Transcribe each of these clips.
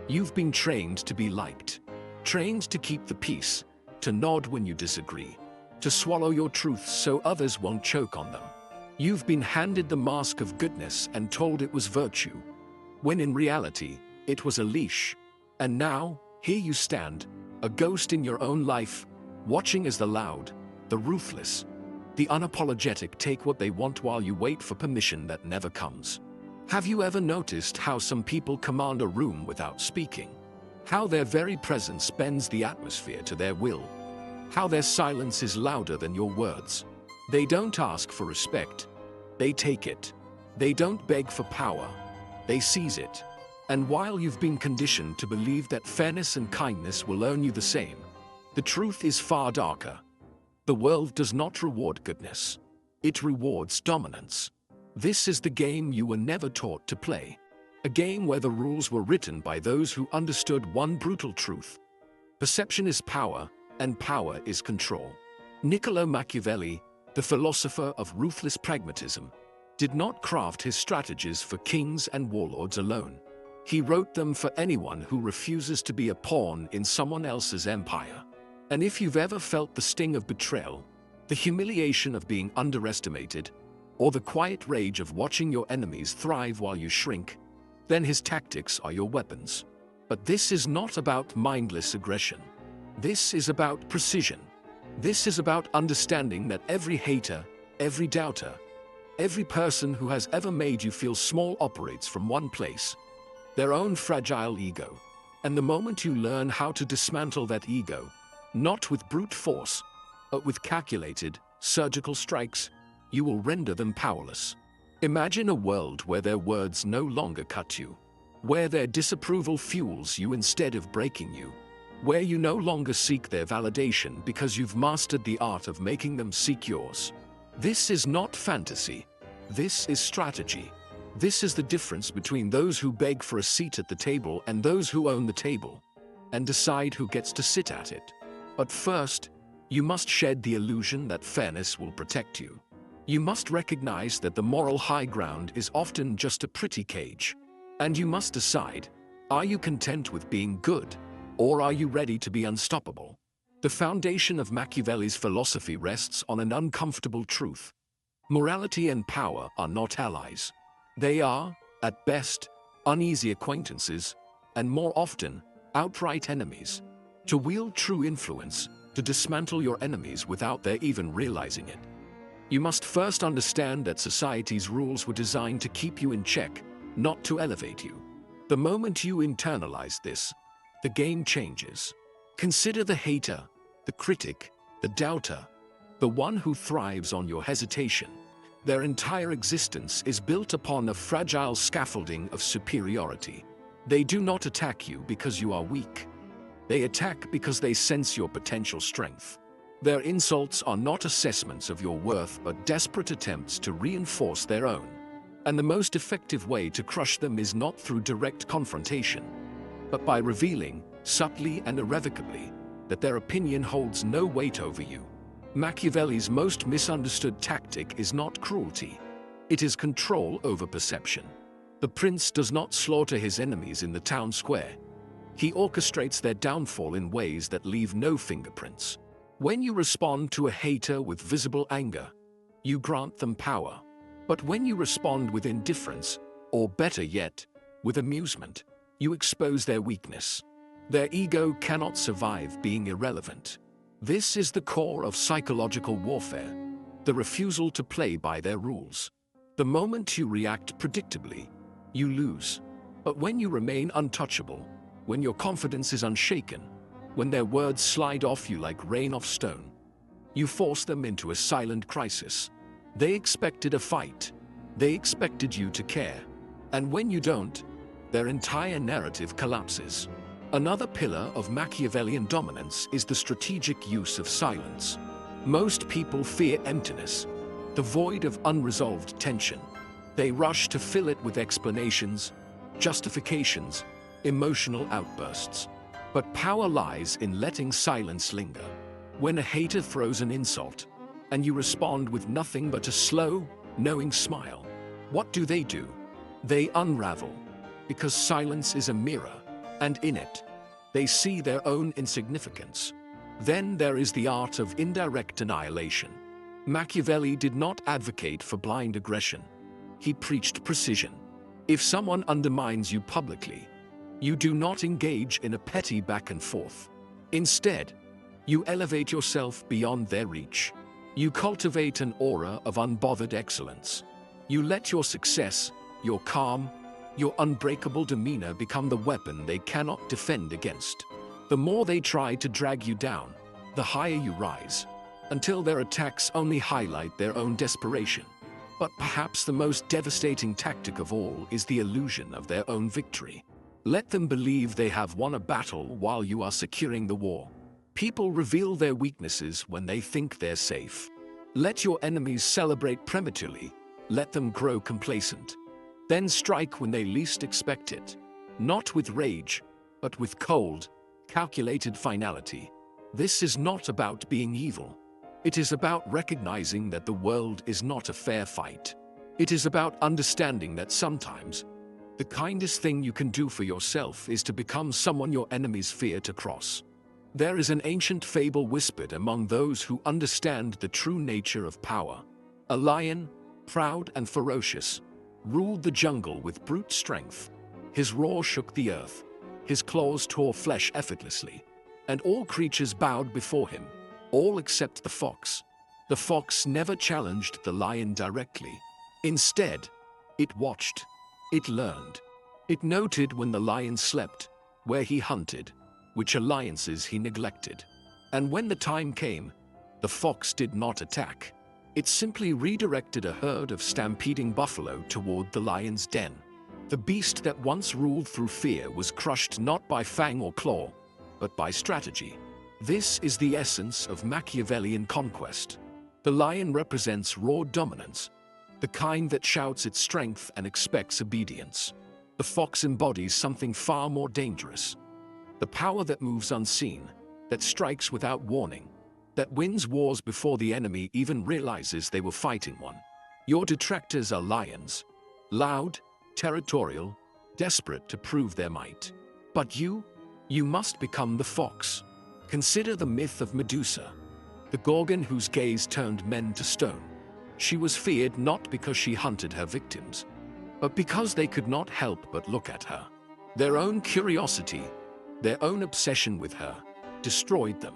You've been trained to be liked, trained to keep the peace, to nod when you disagree, to swallow your truths so others won't choke on them. You've been handed the mask of goodness and told it was virtue, when in reality, it was a leash. And now, here you stand, a ghost in your own life, watching as the loud, the ruthless, the unapologetic take what they want while you wait for permission that never comes. Have you ever noticed how some people command a room without speaking? How their very presence bends the atmosphere to their will? How their silence is louder than your words? They don't ask for respect. They take it. They don't beg for power. They seize it. And while you've been conditioned to believe that fairness and kindness will earn you the same, the truth is far darker. The world does not reward goodness. It rewards dominance. This is the game you were never taught to play. A game where the rules were written by those who understood one brutal truth. Perception is power, and power is control. Niccolo Machiavelli, the philosopher of ruthless pragmatism, did not craft his strategies for kings and warlords alone. He wrote them for anyone who refuses to be a pawn in someone else's empire. And if you've ever felt the sting of betrayal, the humiliation of being underestimated, or the quiet rage of watching your enemies thrive while you shrink, then his tactics are your weapons. But this is not about mindless aggression. This is about precision. This is about understanding that every hater, every doubter, every person who has ever made you feel small operates from one place, their own fragile ego. And the moment you learn how to dismantle that ego, not with brute force, but with calculated, surgical strikes, you will render them powerless. Imagine a world where their words no longer cut you, where their disapproval fuels you instead of breaking you, where you no longer seek their validation because you've mastered the art of making them seek yours. This is not fantasy. This is strategy. This is the difference between those who beg for a seat at the table and those who own the table and decide who gets to sit at it. But first, you must shed the illusion that fairness will protect you. You must recognize that the moral high ground is often just a pretty cage. And you must decide, are you content with being good, or are you ready to be unstoppable? The foundation of Machiavelli's philosophy rests on an uncomfortable truth. Morality and power are not allies. They are, at best, uneasy acquaintances, and more often, outright enemies. To wield true influence, to dismantle your enemies without their even realizing it, you must first understand that society's rules were designed to keep you in check, not to elevate you. The moment you internalize this, the game changes. Consider the hater, the critic, the doubter, the one who thrives on your hesitation. Their entire existence is built upon a fragile scaffolding of superiority. They do not attack you because you are weak. They attack because they sense your potential strength. Their insults are not assessments of your worth but desperate attempts to reinforce their own. And the most effective way to crush them is not through direct confrontation, but by revealing, subtly and irrevocably, that their opinion holds no weight over you. Machiavelli's most misunderstood tactic is not cruelty. It is control over perception. The prince does not slaughter his enemies in the town square. He orchestrates their downfall in ways that leave no fingerprints. When you respond to a hater with visible anger, you grant them power. But when you respond with indifference, or better yet, with amusement, you expose their weakness. Their ego cannot survive being irrelevant. This is the core of psychological warfare, the refusal to play by their rules. The moment you react predictably, you lose. But when you remain untouchable, when your confidence is unshaken, when their words slide off you like rain off stone, you force them into a silent crisis. They expected a fight. They expected you to care. And when you don't, their entire narrative collapses. Another pillar of Machiavellian dominance is the strategic use of silence. Most people fear emptiness, the void of unresolved tension. They rush to fill it with explanations, justifications, emotional outbursts. But power lies in letting silence linger. When a hater throws an insult, and you respond with nothing but a slow, knowing smile, what do? They unravel. Because silence is a mirror. and in it, they see their own insignificance. Then there is the art of indirect annihilation. Machiavelli did not advocate for blind aggression. He preached precision. If someone undermines you publicly, you do not engage in a petty back and forth. Instead, you elevate yourself beyond their reach. You cultivate an aura of unbothered excellence. You let your success, your calm, your unbreakable demeanor become the weapon they cannot defend against. The more they try to drag you down, the higher you rise, until their attacks only highlight their own desperation. But perhaps the most devastating tactic of all is the illusion of their own victory. Let them believe they have won a battle while you are securing the war. People reveal their weaknesses when they think they're safe. Let your enemies celebrate prematurely. Let them grow complacent. Then strike when they least expect it. Not with rage, but with cold, calculated finality. This is not about being evil. It is about recognizing that the world is not a fair fight. It is about understanding that sometimes, the kindest thing you can do for yourself is to become someone your enemies fear to cross. There is an ancient fable whispered among those who understand the true nature of power. A lion, proud and ferocious, ruled the jungle with brute strength. His roar shook the earth. His claws tore flesh effortlessly. And all creatures bowed before him, all except the fox. The fox never challenged the lion directly. Instead, it watched. It learned. It noted when the lion slept, where he hunted, which alliances he neglected. And when the time came, the fox did not attack. It simply redirected a herd of stampeding buffalo toward the lion's den. The beast that once ruled through fear was crushed not by fang or claw, but by strategy. This is the essence of Machiavellian conquest. The lion represents raw dominance, the kind that shouts its strength and expects obedience. The fox embodies something far more dangerous. The power that moves unseen, that strikes without warning, that wins wars before the enemy even realizes they were fighting one. Your detractors are lions, loud, territorial, desperate to prove their might. But you must become the fox. Consider the myth of Medusa, the Gorgon whose gaze turned men to stone. She was feared not because she hunted her victims, but because they could not help but look at her. Their own curiosity, their own obsession with her, destroyed them.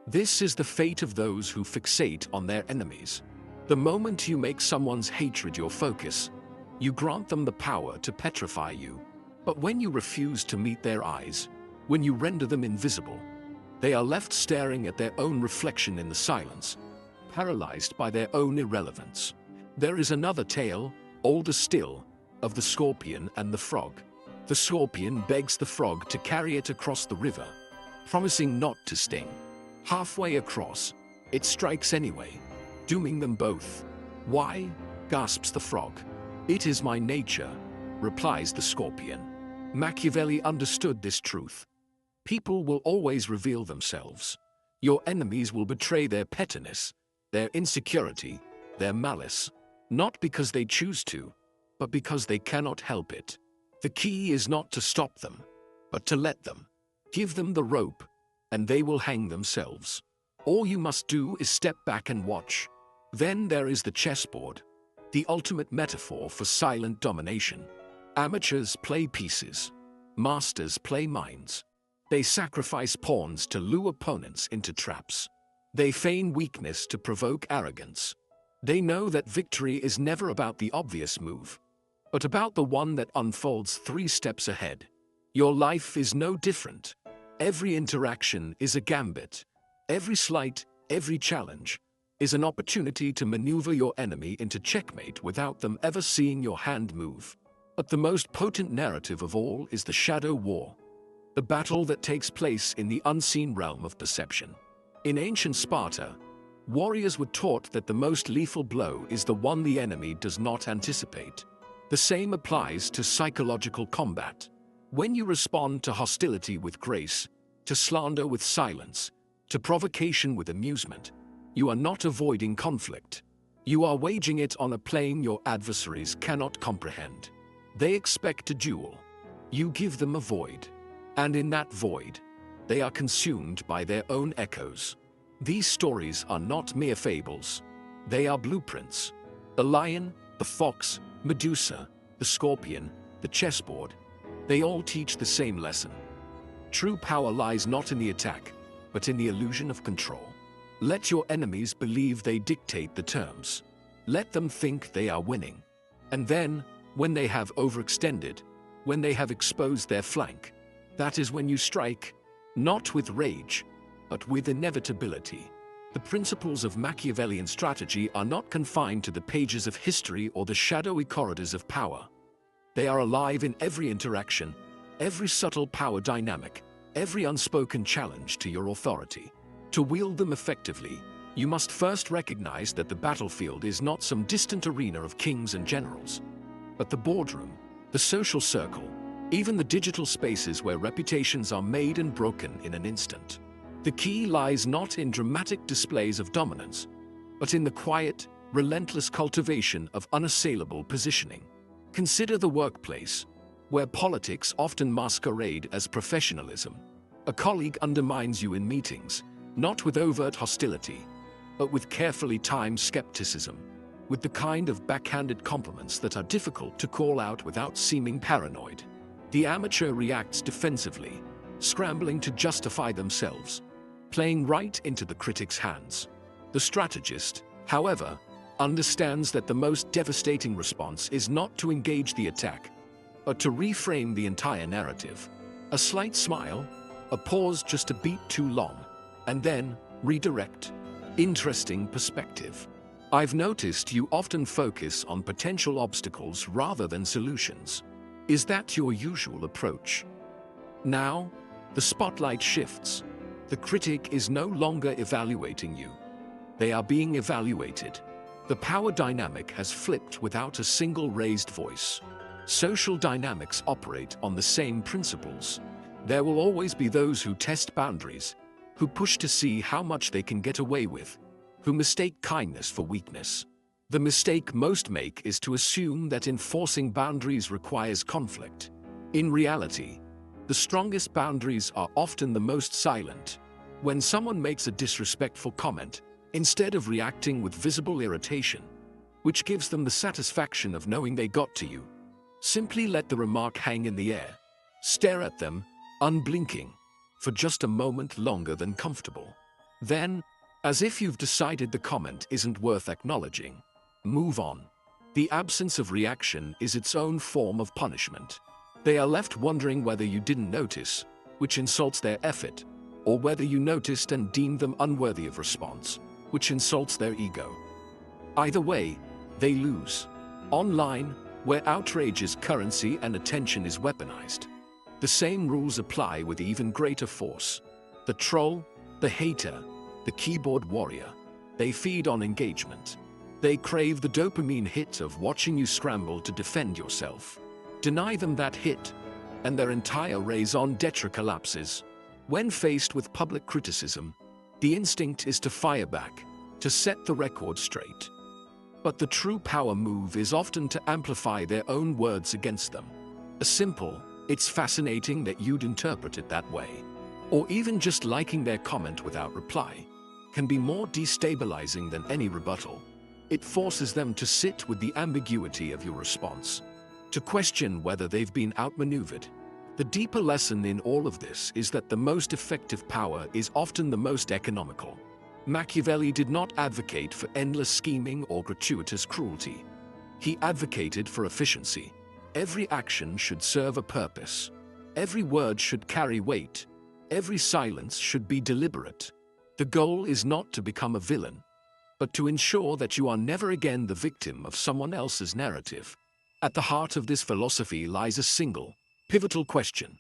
This is the fate of those who fixate on their enemies. The moment you make someone's hatred your focus, you grant them the power to petrify you. But when you refuse to meet their eyes, when you render them invisible, they are left staring at their own reflection in the silence, paralyzed by their own irrelevance. There is another tale, older still, of the scorpion and the frog. The scorpion begs the frog to carry it across the river, promising not to sting. Halfway across, it strikes anyway, dooming them both. "Why?" gasps the frog. "It is my nature," replies the scorpion. Machiavelli understood this truth. People will always reveal themselves. Your enemies will betray their pettiness, their insecurity, their malice, not because they choose to, but because they cannot help it. The key is not to stop them, but to let them. Give them the rope, and they will hang themselves. All you must do is step back and watch. Then there is the chessboard, the ultimate metaphor for silent domination. Amateurs play pieces. Masters play minds. They sacrifice pawns to lure opponents into traps. They feign weakness to provoke arrogance. They know that victory is never about the obvious move, but about the one that unfolds 3 steps ahead. Your life is no different. Every interaction is a gambit. Every slight, every challenge, is an opportunity to maneuver your enemy into checkmate without them ever seeing your hand move. But the most potent narrative of all is the shadow war, the battle that takes place in the unseen realm of perception. In ancient Sparta, warriors were taught that the most lethal blow is the one the enemy does not anticipate. The same applies to psychological combat. When you respond to hostility with grace, to slander with silence, to provocation with amusement, you are not avoiding conflict. You are waging it on a plane your adversaries cannot comprehend. They expect a duel. You give them a void. And in that void, they are consumed by their own echoes. These stories are not mere fables. They are blueprints. The lion, the fox, Medusa, the scorpion, the chessboard, they all teach the same lesson. True power lies not in the attack, but in the illusion of control. Let your enemies believe they dictate the terms. Let them think they are winning. And then, when they have overextended, when they have exposed their flank, that is when you strike, not with rage, but with inevitability. The principles of Machiavellian strategy are not confined to the pages of history or the shadowy corridors of power. They are alive in every interaction, every subtle power dynamic, every unspoken challenge to your authority. To wield them effectively, you must first recognize that the battlefield is not some distant arena of kings and generals, but the boardroom, the social circle, even the digital spaces where reputations are made and broken in an instant. The key lies not in dramatic displays of dominance, but in the quiet, relentless cultivation of unassailable positioning. Consider the workplace, where politics often masquerade as professionalism. A colleague undermines you in meetings, not with overt hostility, but with carefully timed skepticism, with the kind of backhanded compliments that are difficult to call out without seeming paranoid. The amateur reacts defensively, scrambling to justify themselves, playing right into the critic's hands. The strategist, however, understands that the most devastating response is not to engage the attack, but to reframe the entire narrative. A slight smile, a pause just a beat too long, and then redirect. Interesting perspective. I've noticed you often focus on potential obstacles rather than solutions. Is that your usual approach? Now, the spotlight shifts. The critic is no longer evaluating you. They are being evaluated. The power dynamic has flipped without a single raised voice. Social dynamics operate on the same principles. There will always be those who test boundaries, who push to see how much they can get away with, who mistake kindness for weakness. The mistake most make is to assume that enforcing boundaries requires conflict. In reality, the strongest boundaries are often the most silent. When someone makes a disrespectful comment, instead of reacting with visible irritation, which gives them the satisfaction of knowing they got to you, simply let the remark hang in the air. Stare at them, unblinking, for just a moment longer than comfortable. Then, as if you've decided the comment isn't worth acknowledging, move on. The absence of reaction is its own form of punishment. They are left wondering whether you didn't notice, which insults their effort, or whether you noticed and deemed them unworthy of response, which insults their ego. Either way, they lose. Online, where outrage is currency and attention is weaponized, the same rules apply with even greater force. The troll, the hater, the keyboard warrior, they feed on engagement. They crave the dopamine hit of watching you scramble to defend yourself. Deny them that hit, and their entire raison d'etre collapses. When faced with public criticism, the instinct is to fire back, to set the record straight. But the true power move is often to amplify their own words against them. A simple, "It's fascinating that you'd interpret it that way," or even just liking their comment without reply, can be more destabilizing than any rebuttal. It forces them to sit with the ambiguity of your response, to question whether they've been outmaneuvered. The deeper lesson in all of this is that the most effective power is often the most economical. Machiavelli did not advocate for endless scheming or gratuitous cruelty. He advocated for efficiency. Every action should serve a purpose. Every word should carry weight. Every silence should be deliberate. The goal is not to become a villain, but to ensure that you are never again the victim of someone else's narrative. At the heart of this philosophy lies a single, pivotal question.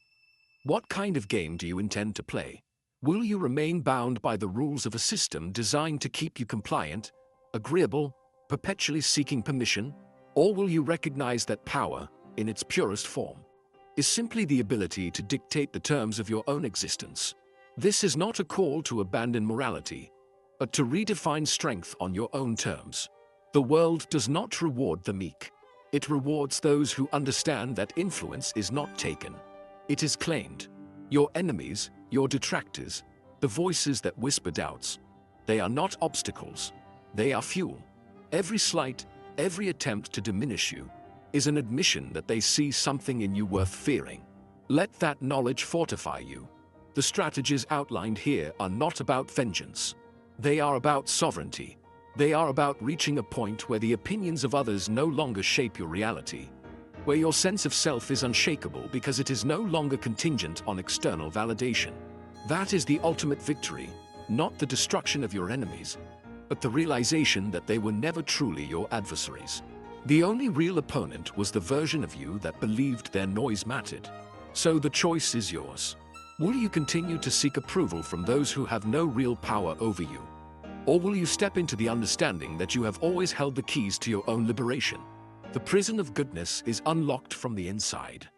What kind of game do you intend to play? Will you remain bound by the rules of a system designed to keep you compliant, agreeable, perpetually seeking permission? Or will you recognize that power, in its purest form, is simply the ability to dictate the terms of your own existence? This is not a call to abandon morality, but to redefine strength on your own terms. The world does not reward the meek. It rewards those who understand that influence is not taken. It is claimed. Your enemies, your detractors, the voices that whisper doubts, they are not obstacles. They are fuel. Every slight, every attempt to diminish you, is an admission that they see something in you worth fearing. Let that knowledge fortify you. The strategies outlined here are not about vengeance. They are about sovereignty. They are about reaching a point where the opinions of others no longer shape your reality, where your sense of self is unshakable because it is no longer contingent on external validation. That is the ultimate victory, not the destruction of your enemies, but the realization that they were never truly your adversaries. The only real opponent was the version of you that believed their noise mattered. So the choice is yours. Will you continue to seek approval from those who have no real power over you? Or will you step into the understanding that you have always held the keys to your own liberation? The prison of goodness is unlocked from the inside.